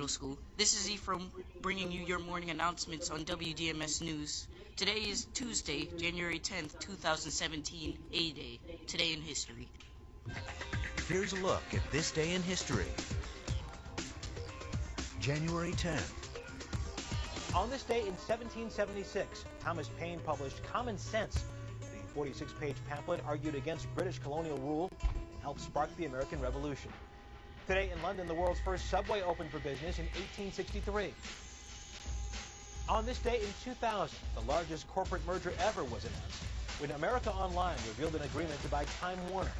School. This is Ephraim bringing you your morning announcements on WDMS News. Today is Tuesday, January 10th, 2017, A-Day. Today in history. Here's a look at this day in history. January 10th. On this day in 1776, Thomas Paine published Common Sense. The 46-page pamphlet argued against British colonial rule and helped spark the American Revolution. Today in London, the world's first subway opened for business in 1863. On this day in 2000, the largest corporate merger ever was announced when America Online revealed an agreement to buy Time Warner.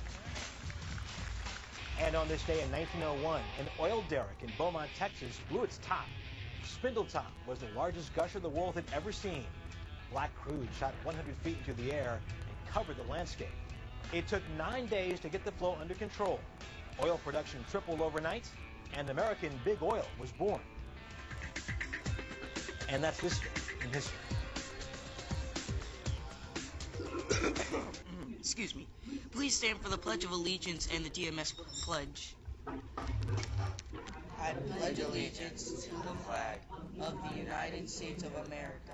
And on this day in 1901, an oil derrick in Beaumont, Texas blew its top. Spindletop was the largest gusher the world had ever seen. Black crews shot 100 feet into the air and covered the landscape. It took 9 days to get the flow under control. Oil production tripled overnight, and American big oil was born. And that's this day in history. Excuse me. Please stand for the Pledge of Allegiance and the DMS pledge. I pledge allegiance to the flag of the United States of America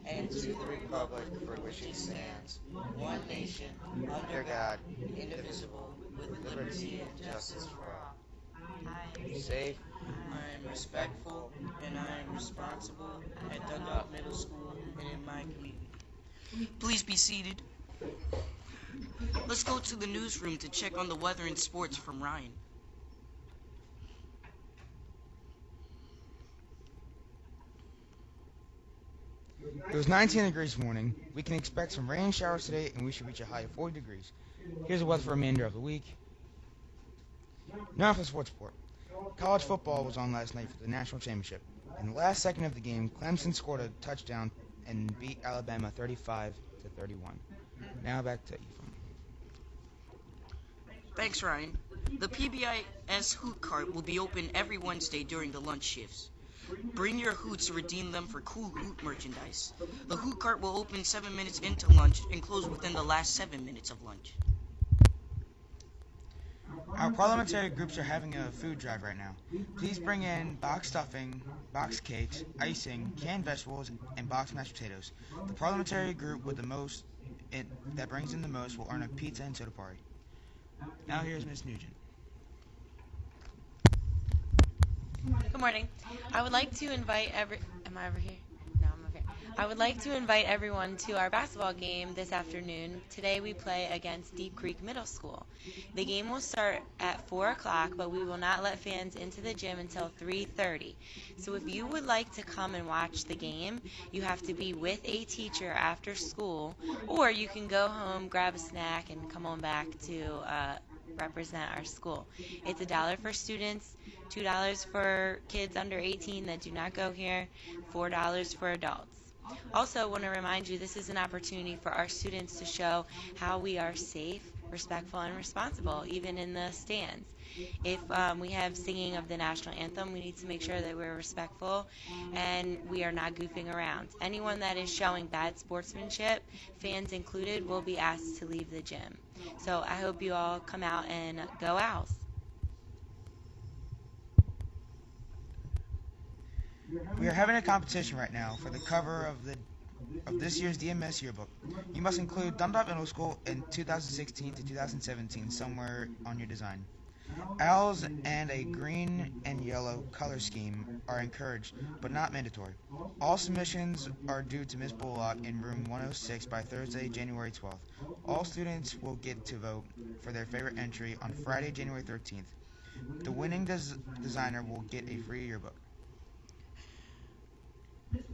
and to the republic for which it stands, one nation, under God, indivisible, with liberty and justice for all. I am safe, I am respectful, and I am responsible at Dundalk Middle School and in my community. Please be seated. Let's go to the newsroom to check on the weather and sports from Ryan. It was 19 degrees this morning. We can expect some rain showers today, and we should reach a high of 40 degrees. Here's the weather for the remainder of the week. Now for the sports report. College football was on last night for the national championship. In the last second of the game, Clemson scored a touchdown and beat Alabama 35-31. Now back to Ephraim. Thanks, Ryan. The PBIS Hoot Cart will be open every Wednesday during the lunch shifts. Bring your hoots to redeem them for cool hoot merchandise. The Hoot Cart will open 7 minutes into lunch and close within the last 7 minutes of lunch. Our parliamentary groups are having a food drive right now. Please bring in box stuffing, box cakes, icing, canned vegetables, and boxed mashed potatoes. The parliamentary group with the most that brings in the most will earn a pizza and soda party. Now here's Miss Nugent. Good morning. I would like to invite Am I over here? No, I'm over here. I would like to invite everyone to our basketball game this afternoon. Today we play against Deep Creek Middle School. The game will start at 4 o'clock, but we will not let fans into the gym until 3:30. So if you would like to come and watch the game, you have to be with a teacher after school, or you can go home, grab a snack, and come on back to represent our school. It's $1 for students, $2 for kids under 18 that do not go here, $4 for adults. Also, want to remind you this is an opportunity for our students to show how we are safe, respectful, and responsible, even in the stands. If we have singing of the national anthem, we need to make sure that we're respectful and we are not goofing around. Anyone that is showing bad sportsmanship, fans included, will be asked to leave the gym. So I hope you all come out and go Owls. We are having a competition right now for the cover of this year's DMS yearbook. You must include Dundalk Middle School in 2016 to 2017 somewhere on your design. Owls and a green and yellow color scheme are encouraged, but not mandatory. All submissions are due to Ms. Bullock in room 106 by Thursday, January 12th. All students will get to vote for their favorite entry on Friday, January 13th. The winning designer will get a free yearbook.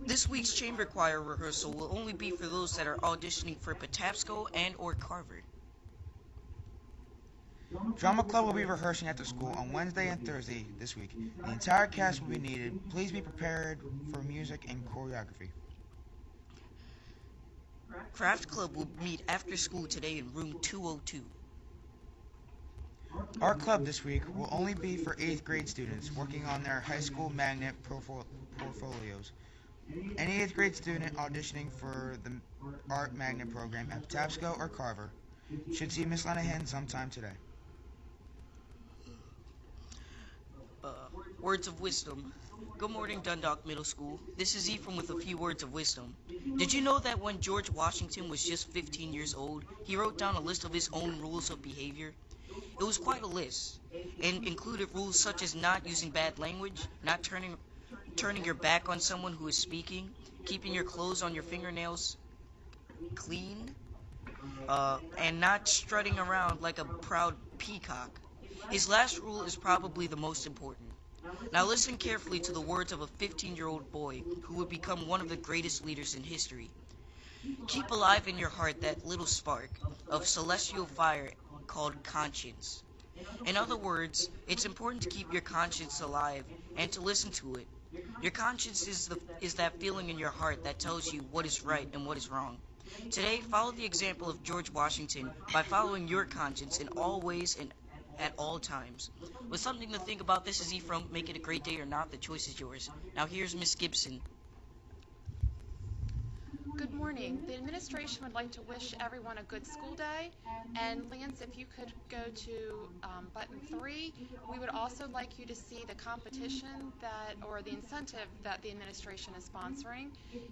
This week's chamber choir rehearsal will only be for those that are auditioning for Patapsco and or Carver. Drama Club will be rehearsing at the school on Wednesday and Thursday this week. The entire cast will be needed. Please be prepared for music and choreography. Craft Club will meet after school today in room 202. Our club this week will only be for 8th grade students working on their high school magnet portfolios. Any 8th grade student auditioning for the art magnet program at Patapsco or Carver should see Miss Lenahan sometime today. Words of wisdom. Good morning, Dundalk Middle School. This is Ephraim with a few words of wisdom. Did you know that when George Washington was just 15 years old, he wrote down a list of his own rules of behavior? It was quite a list, and included rules such as not using bad language, not turning your back on someone who is speaking, keeping your clothes on your fingernails clean, and not strutting around like a proud peacock. His last rule is probably the most important. Now listen carefully to the words of a 15-year-old boy who would become one of the greatest leaders in history. Keep alive in your heart that little spark of celestial fire called conscience. In other words, it's important to keep your conscience alive and to listen to it. Your conscience is that feeling in your heart that tells you what is right and what is wrong. Today, follow the example of George Washington by following your conscience in all ways and at all times. With something to think about, this is Ephraim. Make it a great day or not, the choice is yours. Now here's Miss Gibson. Good morning. The administration would like to wish everyone a good school day. And Lance, if you could go to button 3, we would also like you to see the competition or the incentive that the administration is sponsoring.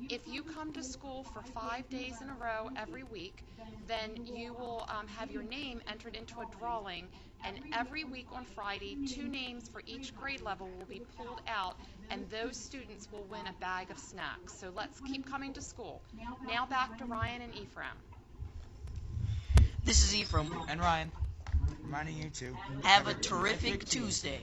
If you come to school for 5 days in a row every week, then you will have your name entered into a drawing. And every week on Friday, 2 names for each grade level will be pulled out, and those students will win a bag of snacks. So let's keep coming to school. Now back to Ryan and Ephraim. This is Ephraim. And Ryan, reminding you to Have a terrific Tuesday.